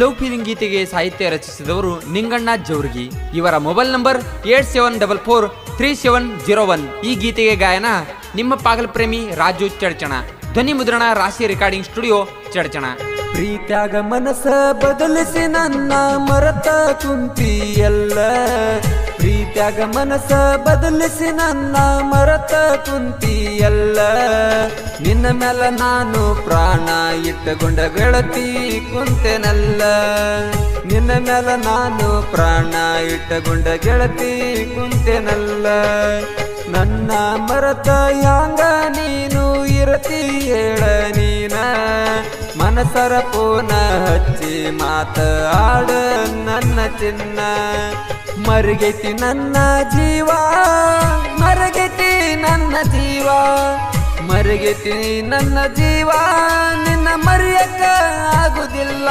Love feeling ಗೀತೆಗೆ ಸಾಹಿತ್ಯ ರಚಿಸಿದವರು ನಿಂಗಣ್ಣ ಜೌರ್ಗಿ. ಇವರ ಮೊಬೈಲ್ ನಂಬರ್ 87443701. ಈ ಗೀತೆಗೆ ಗಾಯನ ನಿಮ್ಮ ಪಾಗಲ್ ಪ್ರೇಮಿ ರಾಜು ಚಡ್ಚಣ. ಧ್ವನಿ ಮುದ್ರಣ ರಾಶಿ ರೆಕಾರ್ಡಿಂಗ್ ಸ್ಟುಡಿಯೋ ಚಡ್ಚಣ. ಪ್ರೀತ್ಯಾಗ ಮನಸ್ಸ ಬದಲಿಸಿ ನನ್ನ ಮರತ ಕುಂತಿಯಲ್ಲ, ಪ್ರೀತ್ಯಾಗ ಮನಸ್ಸ ಬದಲಿಸಿ ನನ್ನ ಮರತ ಕುಂತಿಯಲ್ಲ. ನಿನ್ನ ಮೇಲೆ ನಾನು ಪ್ರಾಣ ಇಟ್ಟುಕೊಂಡ ಗೆಳತಿ ಕುಂತೆನಲ್ಲ, ನಿನ್ನ ಮೇಲೆ ನಾನು ಪ್ರಾಣ ಇಟ್ಟುಕೊಂಡ ಗೆಳತಿ ಕುಂತೆನಲ್ಲ. ನನ್ನ ಮರತ ಯಾಂಗ ನೀನು ಇರತಿ ಹೇಳ ನೀನ, ಮನಸರ ಪೋನ ಹಚ್ಚಿ ಮಾತ ಆಡ ನನ್ನ ಚಿನ್ನ. ಮರಗೈತಿ ನನ್ನ ಜೀವ, ಮರಗೈತಿ ನನ್ನ ಜೀವ, ಮರಗೈತಿ ನನ್ನ ಜೀವ, ನಿನ್ನ ಮರೆಯಕ್ಕ ಆಗುದಿಲ್ಲ.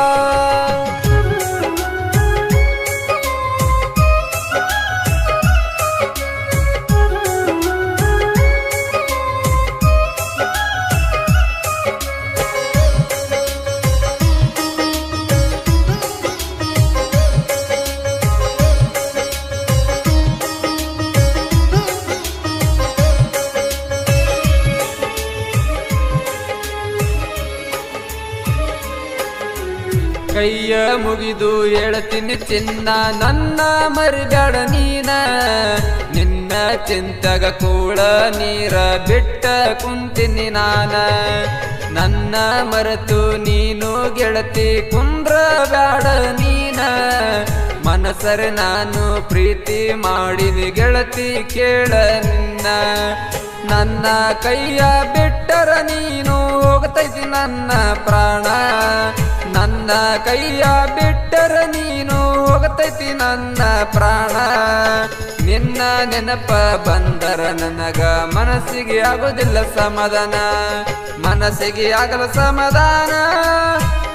ಕೈಯ ಮುಗಿದು ಹೇಳ್ತೀನಿ ಚಿನ್ನ, ನನ್ನ ಮರಿಬೇಡ ನೀನ. ನಿನ್ನ ಚಿಂತಗ ಕೂಳ ನೀರ ಬಿಟ್ಟ ಕುಂತೀನಿ ನಾನ. ನನ್ನ ಮರೆತು ನೀನು ಗೆಳತಿ ಕುಂದ್ರ ಬೇಡ ನೀನ. ಮನಸರೆ ನಾನು ಪ್ರೀತಿ ಮಾಡಿನಿ ಗೆಳತಿ ಕೇಳ ನಿನ್ನ. ನನ್ನ ಕೈಯ ಬಿಟ್ಟರ ನೀನು ಹೋಗ್ತೈತಿ ನನ್ನ ಪ್ರಾಣ, ನನ್ನ ಕೈಯ ಬಿಟ್ಟರ ನೀನು ಹೋಗ್ತೈತಿ ನನ್ನ ಪ್ರಾಣ. ನಿನ್ನ ನೆನಪ ಬಂದರ ನನಗ ಮನಸ್ಸಿಗೆ ಆಗೋದಿಲ್ಲ ಸಮಾಧಾನ, ಮನಸ್ಸಿಗೆ ಆಗಲ ಸಮಾಧಾನ.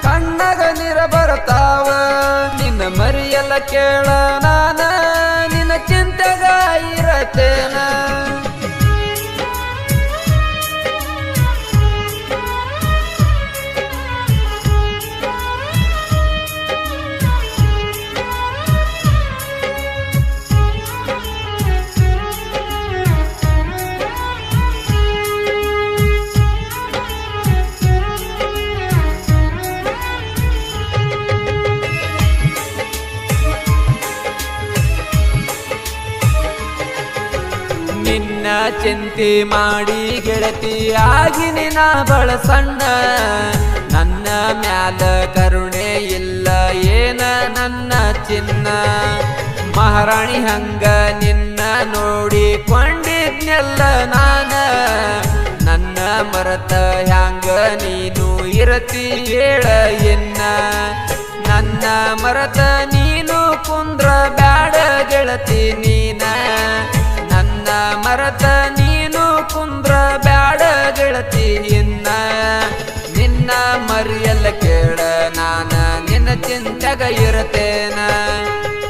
ಕಣ್ಣಗ ನೀರ ಬರ್ತಾವ ನಿನ್ನ ಮರಿಯಲ್ಲ ಕೇಳ ನಾನ, ನಿನ್ನ ಚಿಂತೆಗ ಇರತೇನ. ನಿನ್ನ ಚಿಂತೆ ಮಾಡಿ ಗೆಳತಿ ಆಗಿನಿ ನಾ ಬಳ ಸಣ್ಣ. ನನ್ನ ಮ್ಯಾಲ ಕರುಣೆ ಇಲ್ಲ ಏನ ನನ್ನ ಚಿನ್ನ. ಮಹಾರಾಣಿ ಹಂಗ ನಿನ್ನ ನೋಡಿ ಕೊಂಡಿದ್ನೆಲ್ಲ ನಾನ. ನನ್ನ ಮರತ ಹ್ಯಾಂಗ ನೀನು ಇರತಿ ಹೇಳ ಎನ್ನ. ನನ್ನ ಮರತ ನೀನು ಕುಂದ್ರ ಬ್ಯಾಡ ಗೆಳತಿ ನೀನ. ನನ್ನ ಮರತ ನೀನು ಕುಂದ್ರ ಬ್ಯಾಡ ಗೆಳತಿ ಇನ್ನ. ನಿನ್ನ ಮರಿಯಲ್ಲ ಕೇಳ ನಾನ, ನಿನ್ನ ಚಿಂತೆಗ ಇರತೇನ.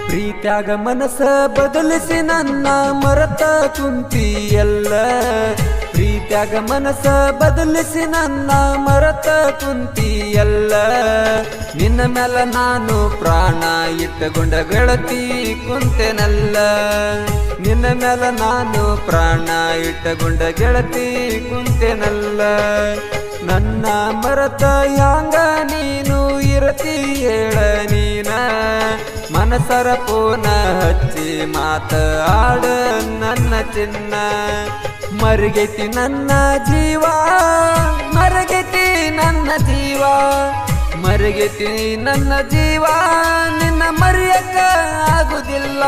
ಪ್ರೀತ್ಯಾಗ ಮನಸ್ಸ ಬದಲಿಸಿ ನನ್ನ ಮರತ ಕುಂತಿಯಲ್ಲ, ಪ್ರೀತ್ಯಾಗ ಮನಸ್ಸ ಬದಲಿಸಿ ನನ್ನ ಮರತ ಕುಂತಿಯಲ್ಲ. ನಿನ್ನ ಮೇಲೆ ನಾನು ಪ್ರಾಣ ಇಟ್ಟುಕೊಂಡ ಗೆಳತಿ ಕುಂತೆನಲ್ಲ, ನಿನ್ನ ಮೇಲೆ ನಾನು ಪ್ರಾಣ ಇಟ್ಟುಕೊಂಡ ಗೆಳತಿ ಕುಂತೆನಲ್ಲ. ನನ್ನ ಮರತ ಯಾಂಗ ನೀನು ಇರತಿ ಹೇಳ ನೀನ, ಮನಸರ ಪೋನ ಹಚ್ಚಿ ಮಾತ ಆಡ ನನ್ನ ಚಿನ್ನ. ಮರಗೈತಿ ನನ್ನ ಜೀವ, ಮರಗೈತಿ ನನ್ನ ಜೀವ, ಮರಗೈತಿ ನನ್ನ ಜೀವ, ನಿನ್ನ ಮರೆಯಕ್ಕ ಆಗುದಿಲ್ಲ.